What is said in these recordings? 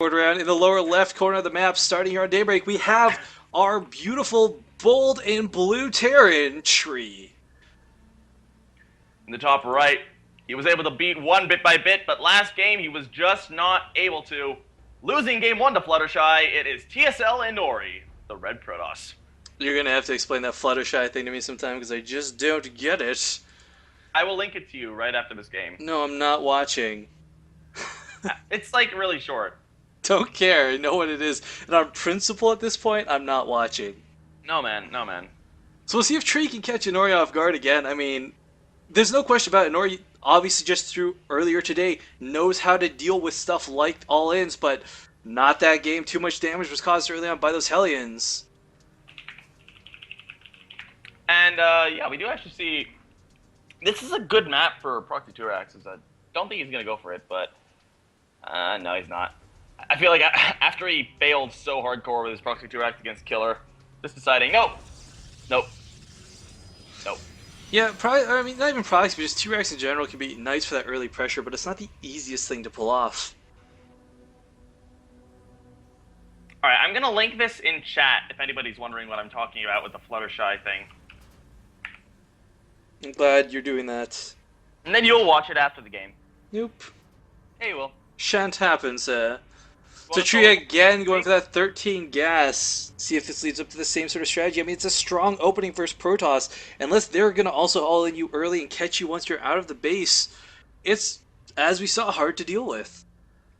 Around in the lower left corner of the map, starting here on Daybreak, we have our beautiful bold and blue Terran tree. In the top right, he was able to beat one bit by bit, but last game he was just not able to. Losing game one to Fluttershy, it is TSLinori, the red Protoss. You're going to have to explain that Fluttershy thing to me sometime because I just don't get it. I will link it to you right after this game. No, I'm not watching. It's like really short. Don't care. I know what it is. And on principle at this point, I'm not watching. No, man. No, man. So we'll see if Tree can catch Inori off guard again. I mean, there's no question about it. Inori, obviously just through earlier today, knows how to deal with stuff like all-ins, but not that game. Too much damage was caused early on by those Hellions. And, yeah, we do actually see... This is a good map for Proxy 2 Axis. I don't think he's going to go for it, but... no, he's not. I feel like after he failed so hardcore with his Proxy 2 Act against Killer, just deciding, nope. Yeah, probably, I mean, not even Proxy, but just 2X in general can be nice for that early pressure, but it's not the easiest thing to pull off. Alright, I'm going to link this in chat if anybody's wondering what I'm talking about with the Fluttershy thing. I'm glad you're doing that. And then you'll watch it after the game. Nope. Hey, you will. Shan't happen, sir. So Tree again going for that 13 gas. See if this leads up to the same sort of strategy. I mean, it's a strong opening versus Protoss. Unless they're going to also all in you early and catch you once you're out of the base, it's, as we saw, hard to deal with.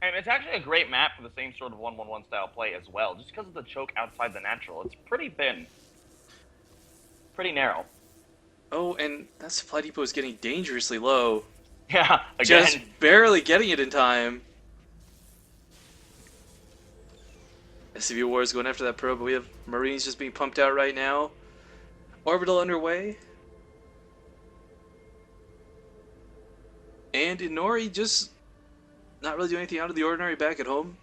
And it's actually a great map for the same sort of 1-1-1 style play as well. Just because of the choke outside the natural. It's pretty thin. Pretty narrow. Oh, and that supply depot is getting dangerously low. Yeah, again. Just barely getting it in time. SCV War is going after that probe, but we have Marines just being pumped out right now. Orbital underway. And Inori just not really doing anything out of the ordinary back at home.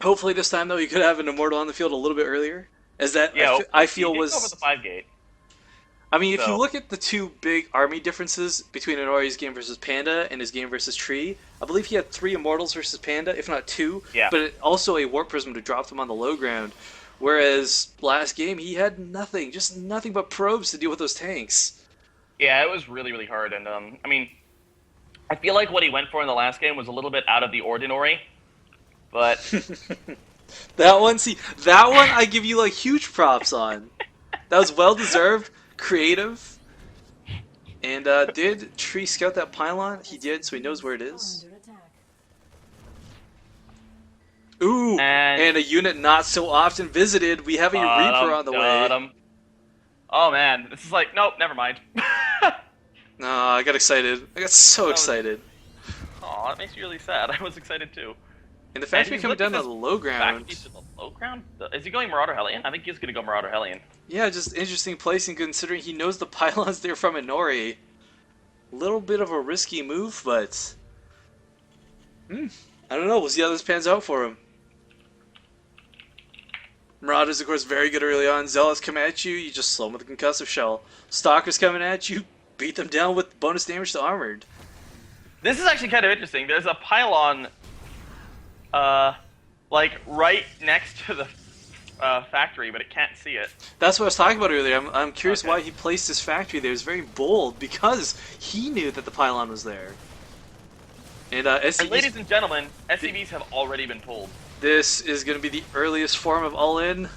Hopefully this time, though, you could have an Immortal on the field a little bit earlier. As that, yeah, I feel he was... over the 5-gate. I mean, if you look at the two big army differences between Inori's game versus Panda and his game versus Tree, I believe he had 3 Immortals versus Panda, if not 2, yeah. but also a Warp Prism to drop them on the low ground. Whereas last game, he had nothing, just nothing but probes to deal with those tanks. Yeah, it was really, really hard, and, I mean, I feel like what he went for in the last game was a little bit out of the ordinary, but... that one I give you, like, huge props on. That was well-deserved. Creative. And did Tree scout that pylon? He did, so he knows where it is. Ooh, and a unit not so often visited. We have a Reaper on the way. Oh man, this is like, nope, never mind. No, I got excited. I got so excited. Aw, that makes me really sad. I was excited too. And the fact that coming down to the low ground. To the low ground? Is he going Marauder Hellion? I think he's going to go Marauder Hellion. Yeah, just interesting placing considering he knows the pylons there from Inori. A little bit of a risky move, but... I don't know. We'll see how this pans out for him. Marauders, of course, very good early on. Zealots come at you, you just slow them with a concussive shell. Stalkers coming at you, beat them down with bonus damage to armored. This is actually kind of interesting. There's a pylon... like right next to the factory, but it can't see it. That's what I was talking about earlier. I'm curious why he placed his factory there. It was very bold because he knew that the pylon was there. And and ladies and gentlemen, SCVs have already been pulled. This is going to be the earliest form of all-in.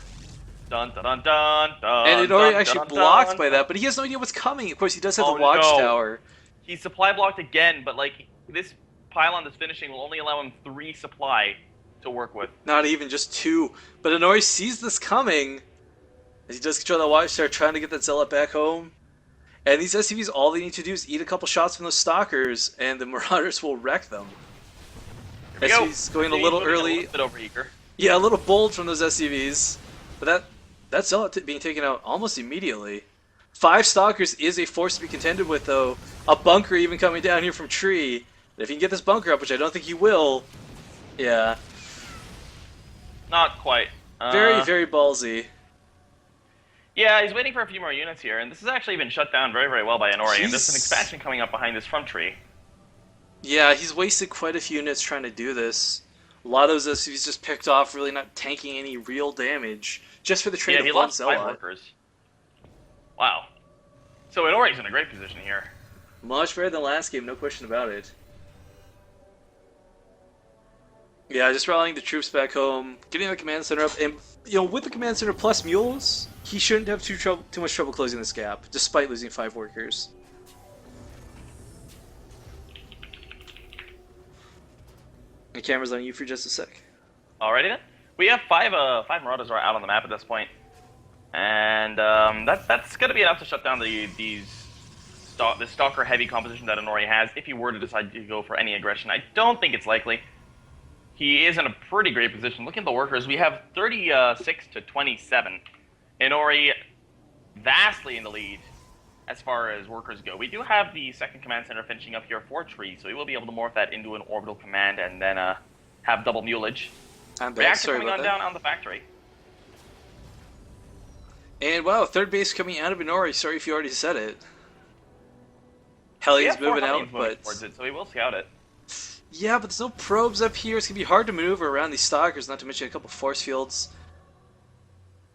Dun dun dun dun dun. And it already actually blocked by that, but he has no idea what's coming. Of course, he does have the watchtower. He's supply blocked again, but like this pylon that's finishing will only allow him 3 supply to work with. Not even, just 2. But Inori sees this coming, as he does control that watchtower, trying to get that Zealot back home. And these SCVs, all they need to do is eat a couple shots from those Stalkers, and the Marauders will wreck them. SCV's going a little early. A little bit over-eager. Yeah, a little bold from those SCVs. But that Zealot being taken out almost immediately. 5 Stalkers is a force to be contended with, though. A bunker even coming down here from Tree. If he can get this bunker up, which I don't think he will, yeah. Not quite. Very, very ballsy. Yeah, he's waiting for a few more units here, and this has actually been shut down very, very well by Inori, and there's an expansion coming up behind this from Tree. Yeah, he's wasted quite a few units trying to do this. A lot of those SCVs just picked off, really not tanking any real damage, just for the trade Yeah, of he one lost 5 Zella. workers. Wow. So Inori's in a great position here. Much better than last game, no question about it. Yeah, just rallying the troops back home, getting the command center up, and with the command center plus mules, he shouldn't have too much trouble closing this gap, despite losing 5 workers. The camera's on you for just a sec. Alrighty then. We have 5 Marauders are out on the map at this point. And that's going to be enough to shut down this Stalker heavy composition that Inori has if he were to decide to go for any aggression. I don't think it's likely. He is in a pretty great position. Look at the workers. We have 36 to 27. Inori vastly in the lead as far as workers go. We do have the second command center finishing up here for Tree, so we will be able to morph that into an orbital command and then have double mulage. Reactor coming on down on the factory. And wow, third base coming out of Inori. Sorry if you already said it. Hellions moving out, but towards it, so we will scout it. Yeah, but there's no probes up here. It's gonna be hard to maneuver around these stalkers. Not to mention a couple force fields.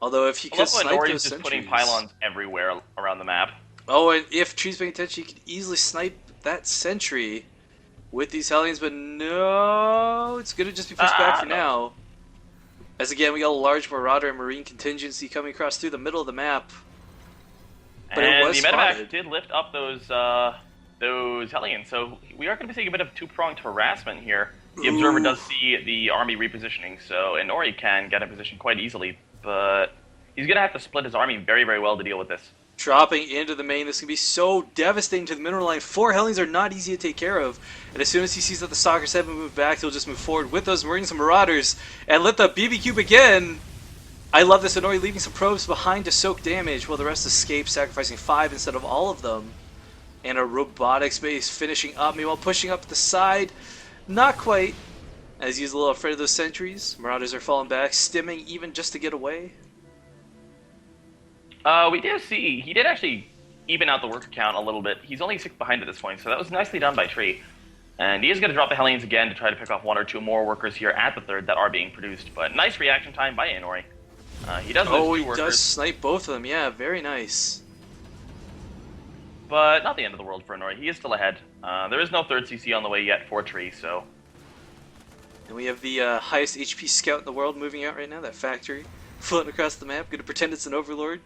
Although if he could snipe those just sentries, putting pylons everywhere around the map. Oh, and if Tree's paying attention, he could easily snipe that sentry with these Hellions. But no, it's gonna just be pushed back for now. As again, we got a large Marauder and Marine contingency coming across through the middle of the map. But and it was the spotted. medevac did lift up those Hellions, so we are going to be seeing a bit of two-pronged harassment here. The Observer does see the army repositioning, so Inori can get in position quite easily, but he's going to have to split his army very, very well to deal with this. Dropping into the main, this can be so devastating to the mineral line. 4 Hellions are not easy to take care of, and as soon as he sees that the Stalkers haven't moved back, he'll just move forward with those Marines and Marauders, and let the BB Cube again. I love this, Inori leaving some probes behind to soak damage, while the rest escape, sacrificing 5 instead of all of them. And a robotics base finishing up, meanwhile pushing up the side. Not quite, as he's a little afraid of those sentries. Marauders are falling back, stimming even just to get away. We did see, he did actually even out the worker count a little bit. He's only 6 behind at this point, so that was nicely done by Tree. And he is going to drop the Hellions again to try to pick off 1 or 2 more workers here at the third that are being produced. But nice reaction time by Inori. He does lose 2 workers. Oh, he does snipe both of them, yeah, very nice. But not the end of the world for Inori. He is still ahead. There is no third CC on the way yet for Tree, so... And we have the highest HP scout in the world moving out right now, that factory. Floating across the map, gonna pretend it's an overlord.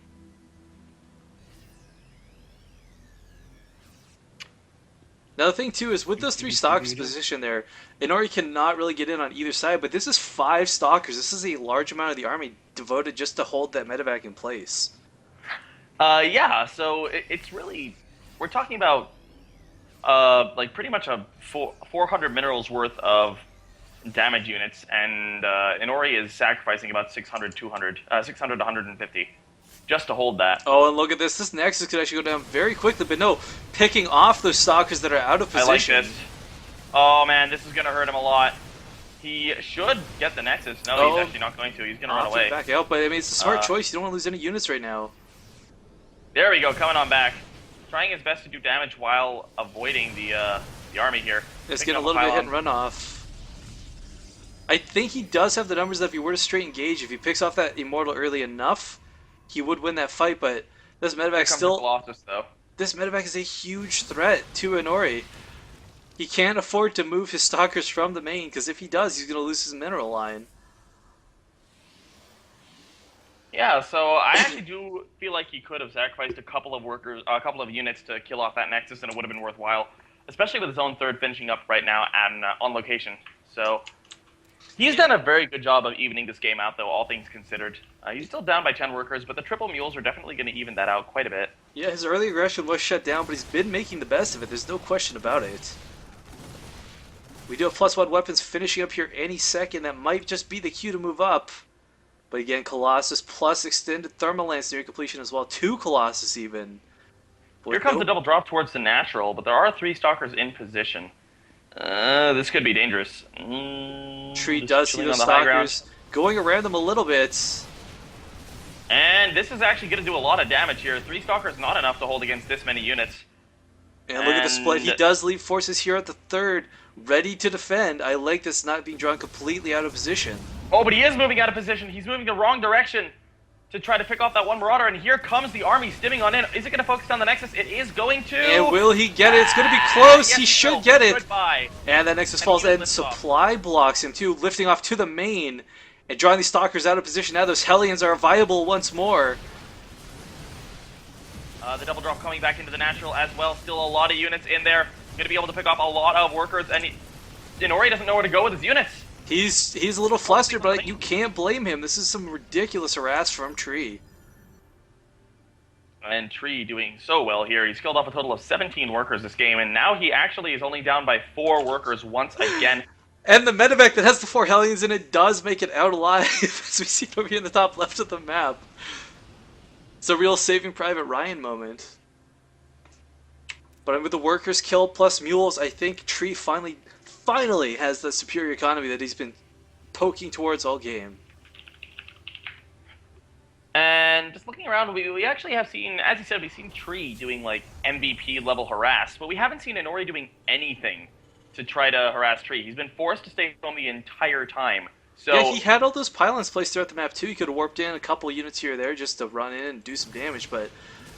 Now the thing too is, with those 3 stalkers positioned there, Inori cannot really get in on either side, but this is 5 stalkers. This is a large amount of the army devoted just to hold that medevac in place. Yeah, so it's really... We're talking about, like, pretty much a 400 minerals worth of damage units, and Inori is sacrificing about 600 to 150 just to hold that. Oh, and look at this. This Nexus could actually go down very quickly, but no, picking off those stalkers that are out of position. I like this. Oh, man, this is going to hurt him a lot. He should get the Nexus. No, he's actually not going to. He's going to run away. Back out, but I mean, it's a smart choice. You don't want to lose any units right now. There we go, coming on back. Trying his best to do damage while avoiding the army here. It's getting a little bit hit and run off. I think he does have the numbers that if he were to straight engage, if he picks off that Immortal early enough, he would win that fight, but this medevac still... Colossus, though. This medevac is a huge threat to Inori. He can't afford to move his stalkers from the main, because if he does, he's going to lose his mineral line. Yeah, so I actually do feel like he could have sacrificed a couple of units to kill off that Nexus, and it would have been worthwhile, especially with his own third finishing up right now and on location. So he's done a very good job of evening this game out, though, all things considered. He's still down by 10 workers, but the triple mules are definitely going to even that out quite a bit. Yeah, his early aggression was shut down, but he's been making the best of it. There's no question about it. We do have +1 weapons finishing up here any second. That might just be the cue to move up. But again, Colossus plus extended Thermal Lance near completion as well. 2 Colossus even. Here comes the double drop towards the natural, but there are 3 stalkers in position. This could be dangerous. Tree does see those stalkers going around them a little bit. And this is actually going to do a lot of damage here. 3 stalkers not enough to hold against this many units. And look at the split. He does leave forces here at the third, ready to defend. I like this not being drawn completely out of position. Oh, but he is moving out of position. He's moving the wrong direction to try to pick off that one Marauder, and here comes the army stimming on in. Is it going to focus on the Nexus? It is going to. And will he get it? It's going to be close. Yes, he should get it. Goodbye. And that Nexus falls, and supply blocks him too, lifting off to the main and drawing these Stalkers out of position. Now those Hellions are viable once more. The double drop coming back into the natural as well. Still a lot of units in there. Going to be able to pick off a lot of workers, and TSLinori doesn't know where to go with his units. He's a little flustered, but you can't blame him. This is some ridiculous harass from Tree. And Tree doing so well here. He's killed off a total of 17 workers this game, and now he actually is only down by 4 workers once again. And the medevac that has the 4 Hellions in it does make it out alive, as we see over here in the top left of the map. It's a real Saving Private Ryan moment. But with the workers killed plus mules, I think Tree finally has the superior economy that he's been poking towards all game. And just looking around, we actually have seen, as you said, we've seen Tree doing like MVP level harass, but we haven't seen TSLinori doing anything to try to harass Tree. He's been forced to stay home the entire time. So yeah, he had all those pylons placed throughout the map too. He could have warped in a couple units here or there just to run in and do some damage, but...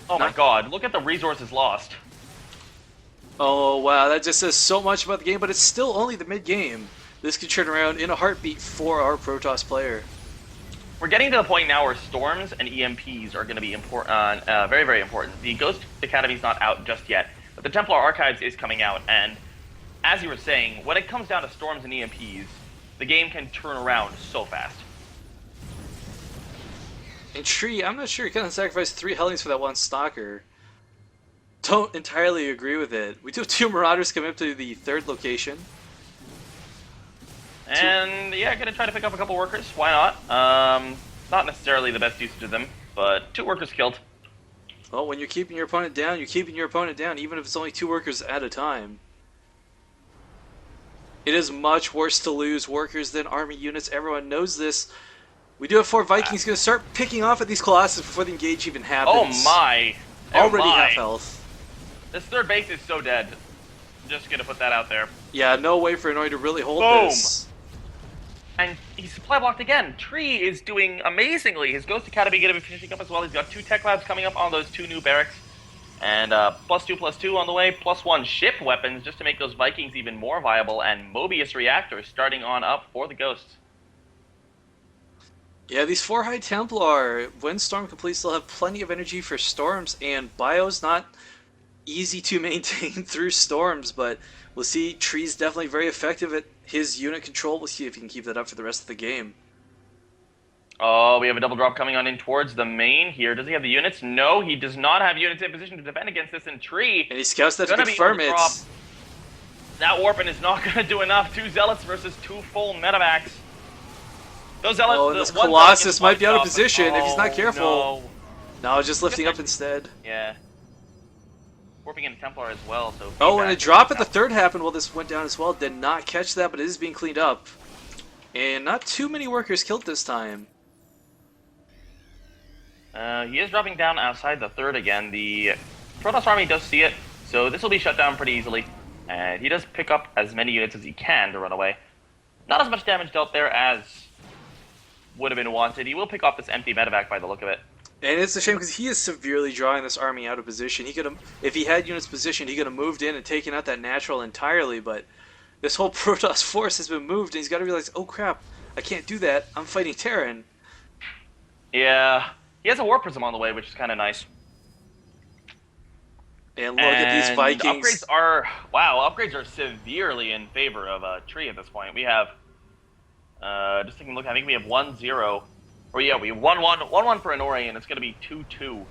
Oh my god, look at the resources lost. Oh wow, that just says so much about the game, but it's still only the mid-game. This could turn around in a heartbeat for our Protoss player. We're getting to the point now where Storms and EMPs are going to be important, very, very important. The Ghost Academy is not out just yet, but the Templar Archives is coming out, and as you were saying, when it comes down to Storms and EMPs, the game can turn around so fast. And Tree, I'm not sure he kind of sacrificed 3 Hellions for that one Stalker. Don't entirely agree with it. We do have 2 Marauders coming up to the 3rd location. And yeah, gonna try to pick up a couple workers. Why not? Not necessarily the best usage of them, but 2 workers killed. Well, when you're keeping your opponent down, you're keeping your opponent down, even if it's only 2 workers at a time. It is much worse to lose workers than army units. Everyone knows this. We do have 4 Vikings going to start picking off at these Colossus before the engage even happens. Oh my! Already half health. This 3rd base is so dead. Just gonna put that out there. Yeah, no way for TSLinori to really hold this. And he's supply blocked again. Tree is doing amazingly. His Ghost Academy going to be finishing up as well. He's got 2 tech labs coming up on those 2 new barracks. And +2/+2 on the way, +1 ship weapons just to make those Vikings even more viable, and Mobius reactors starting on up for the Ghosts. Yeah, these 4 High Templar, when Storm completes, they'll have plenty of energy for Storms, and Bio's not easy to maintain through Storms, but we'll see. Tree's definitely very effective at his unit control. We'll see if he can keep that up for the rest of the game. Oh, we have a double drop coming on in towards the main here. Does he have the units? No, he does not have units in position to defend against this in Tree. And he scouts that to confirm it. That Warpin is not going to do enough. 2 Zealots versus 2 full medevacs. Those Zealots, oh, and this Colossus might be out of position if he's not Oh, careful. No, just lifting up instead. Yeah. Warping in Templar as well, so... Oh, and a drop at the 3rd happened while this went down as well. Did not catch that, but it is being cleaned up. And not too many workers killed this time. He is dropping down outside the 3rd again. The Protoss army does see it, so this will be shut down pretty easily. And he does pick up as many units as he can to run away. Not as much damage dealt there as would have been wanted. He will pick up this empty medevac by the look of it. And it's a shame because he is severely drawing this army out of position. He could have, if he had units positioned, he could have moved in and taken out that natural entirely, but this whole Protoss force has been moved, and he's got to realize, oh crap, I can't do that. I'm fighting Terran. Yeah. He has a War Prism on the way, which is kind of nice. And look at these Vikings. Upgrades are... Wow, upgrades are severely in favor of Tree at this point. We have... just taking a look, I think we have 1-0. Or yeah, we have 1-1 for TSLinori, and it's going to be 2-2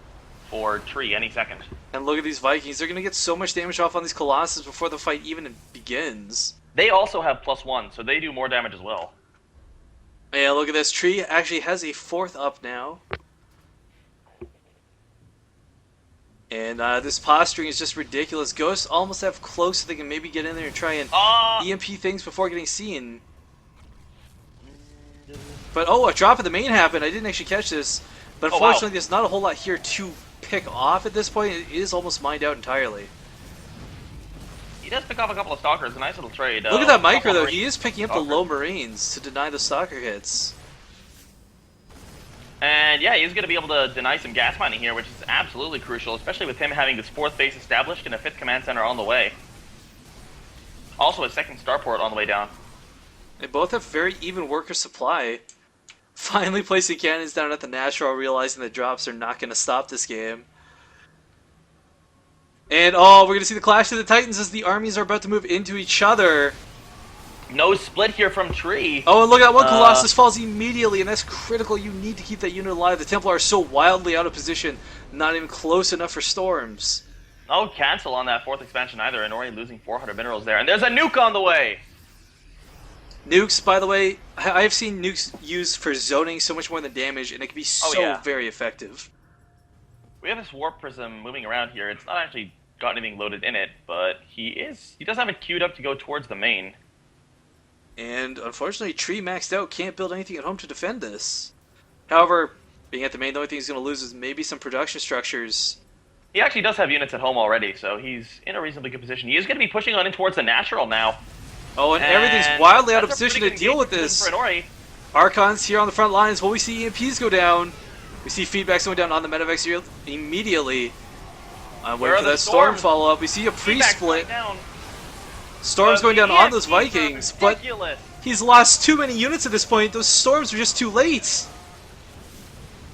for Tree any second. And look at these Vikings. They're going to get so much damage off on these Colossus before the fight even begins. They also have +1, so they do more damage as well. Yeah, look at this. Tree actually has a 4th up now. And this posturing is just ridiculous. Ghosts almost have close so they can maybe get in there and try and EMP things before getting seen. But oh, a drop at the main happened. I didn't actually catch this. But unfortunately, there's not a whole lot here to pick off at this point. It is almost mined out entirely. does pick off a couple of Stalkers. A nice little trade. Look at that micro, though. Marines. He is picking up the low Marines to deny the Stalker hits. And yeah, he's going to be able to deny some gas mining here, which is absolutely crucial, especially with him having this 4th base established and a 5th command center on the way. Also a 2nd starport on the way down. They both have very even worker supply. Finally placing cannons down at the natural, realizing that drops are not going to stop this game. And oh, we're going to see the clash of the Titans as the armies are about to move into each other. No split here from Tree. Oh, and look at one Colossus falls immediately, and that's critical. You need to keep that unit alive. The Templar are so wildly out of position, not even close enough for storms. No cancel on that 4th expansion either. Inori losing 400 minerals there, and there's a nuke on the way. Nukes, by the way, I've seen nukes used for zoning so much more than damage, and it can be so very effective. We have this warp prism moving around here. It's not actually got anything loaded in it, but he does have it queued up to go towards the main. And unfortunately, Tree maxed out, can't build anything at home to defend this. However, being at the main, the only thing he's going to lose is maybe some production structures. He actually does have units at home already, so he's in a reasonably good position. He is going to be pushing on in towards the natural now. Oh, and everything's wildly out of position to deal with this. Archons here on the front lines. Will we see EMPs go down? We see feedbacks going down on the Medivacs here immediately. I'm waiting for that storm follow-up. We see a pre-split. Storm's going down on those Vikings, but he's lost too many units at this point. Those storms are just too late.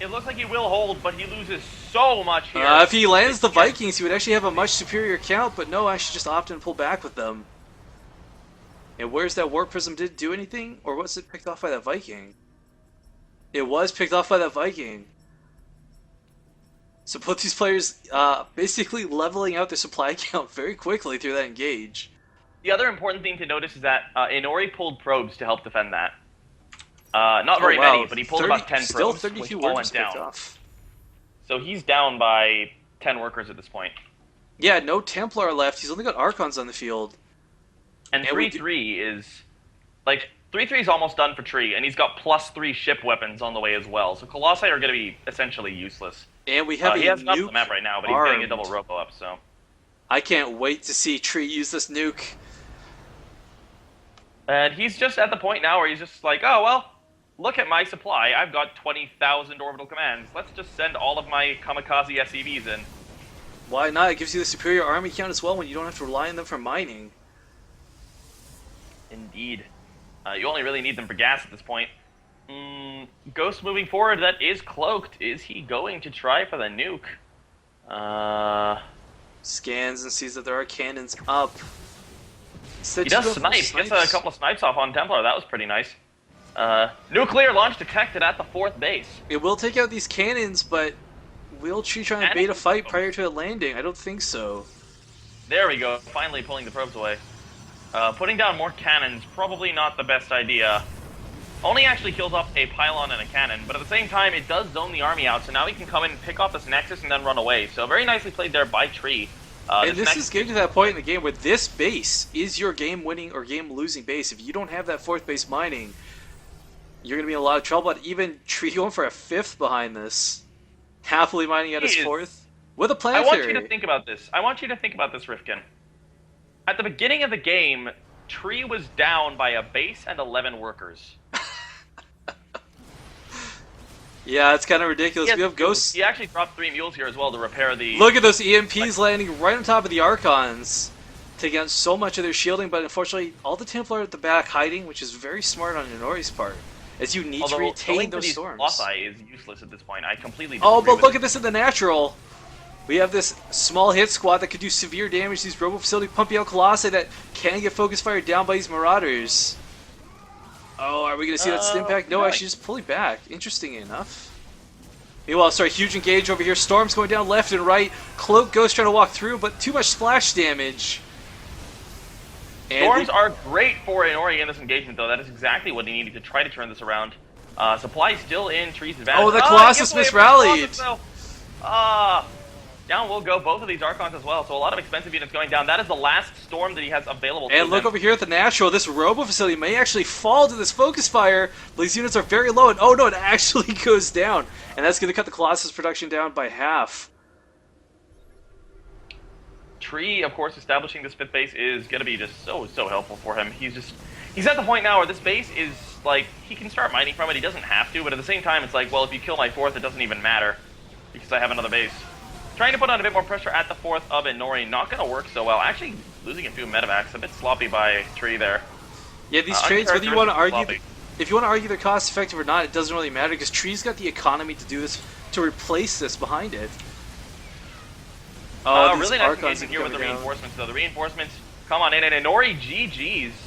It looks like he will hold, but he loses so much here. If he lands the Vikings, he would actually have a much superior count, but no, actually just opted to pull back with them. And where's that Warp Prism? Did it do anything? Or was it picked off by that Viking? It was picked off by that Viking. So both these players basically leveling out their supply count very quickly through that engage. The other important thing to notice is that Inori pulled probes to help defend that. Not very many, but he pulled about 10 probes, still 32 which all workers went picked down. off. So he's down by 10 workers at this point. Yeah, no Templar left. He's only got Archons on the field. And 3-3 is... Like, 3-3 is almost done for Tree, and he's got +3 ship weapons on the way as well. So Colossi are going to be essentially useless. And we have he a has not nuke the map right now, but he's getting a double robo up, so... I can't wait to see Tree use this nuke. And he's just at the point now where he's just like, oh, well, look at my supply. I've got 20,000 orbital commands. Let's just send all of my kamikaze SCVs in. Why not? It gives you the superior army count as well when you don't have to rely on them for mining. Indeed. You only really need them for gas at this point. Ghost moving forward, that is cloaked. Is he going to try for the nuke? Scans and sees that there are cannons up. He does snipe. Gets a couple of snipes off on Templar. That was pretty nice. Nuclear launch detected at the 4th base. It will take out these cannons, but will Tree try and bait a fight prior to it landing? I don't think so. There we go. Finally pulling the probes away. Putting down more cannons, probably not the best idea. Only actually kills off a pylon and a cannon, but at the same time, it does zone the army out, so now he can come in, pick off this Nexus, and then run away. So very nicely played there by Tree. And this is getting to that point in the game where this base is your game-winning or game-losing base. If you don't have that 4th base mining, you're going to be in a lot of trouble. But even Tree going for a 5th behind this, happily mining at his 4th with a planetary. I want you to think about this. Rifkin. At the beginning of the game, Tree was down by a base and 11 workers. Yeah, it's kind of ridiculous. We have ghosts. He actually dropped 3 mules here as well to repair the... Look at those EMPs landing right on top of the Archons, taking out so much of their shielding, but unfortunately, all the Templar are at the back hiding, which is very smart on Inori's part, as you need to retain those storms. Colossi is useless at this point. I completely disagree. Oh, but look at this in the natural. We have this small hit squad that could do severe damage to these robo facility pumping out Colossi that can get focus fire down by these Marauders. Oh, are we going to see that Stimpack? No, actually just pulling back. Interesting enough. Meanwhile, sorry, huge engage over here. Storm's going down left and right. Cloak Ghost trying to walk through, but too much splash damage. And Storms are great for Inori in this engagement, though. That is exactly what he needed to try to turn this around. Supply still in Tree's advantage. Oh, the Colossus misrallied. Down will go both of these Archons as well, so a lot of expensive units going down. That is the last Storm that he has available to him. And look over here at the natural. This Robo facility may actually fall to this focus fire, but these units are very low, and oh no, it actually goes down. And that's going to cut the Colossus production down by half. Tree, of course, establishing this 5th base is going to be just so helpful for him. He's at the point now where this base is, like, he can start mining from it, he doesn't have to, but at the same time, it's like, well, if you kill my 4th, it doesn't even matter, because I have another base. Trying to put on a bit more pressure at the 4th of Nori, not going to work so well. Actually, losing a few medevacs, a bit sloppy by Tree there. Yeah, these trades, whether you want to argue, if you want to argue they're cost effective or not, it doesn't really matter, because Tree's got the economy to do this, to replace this behind it. Oh, really nice engagement here with the reinforcements, though. The reinforcements come on in, and Nori GG's. So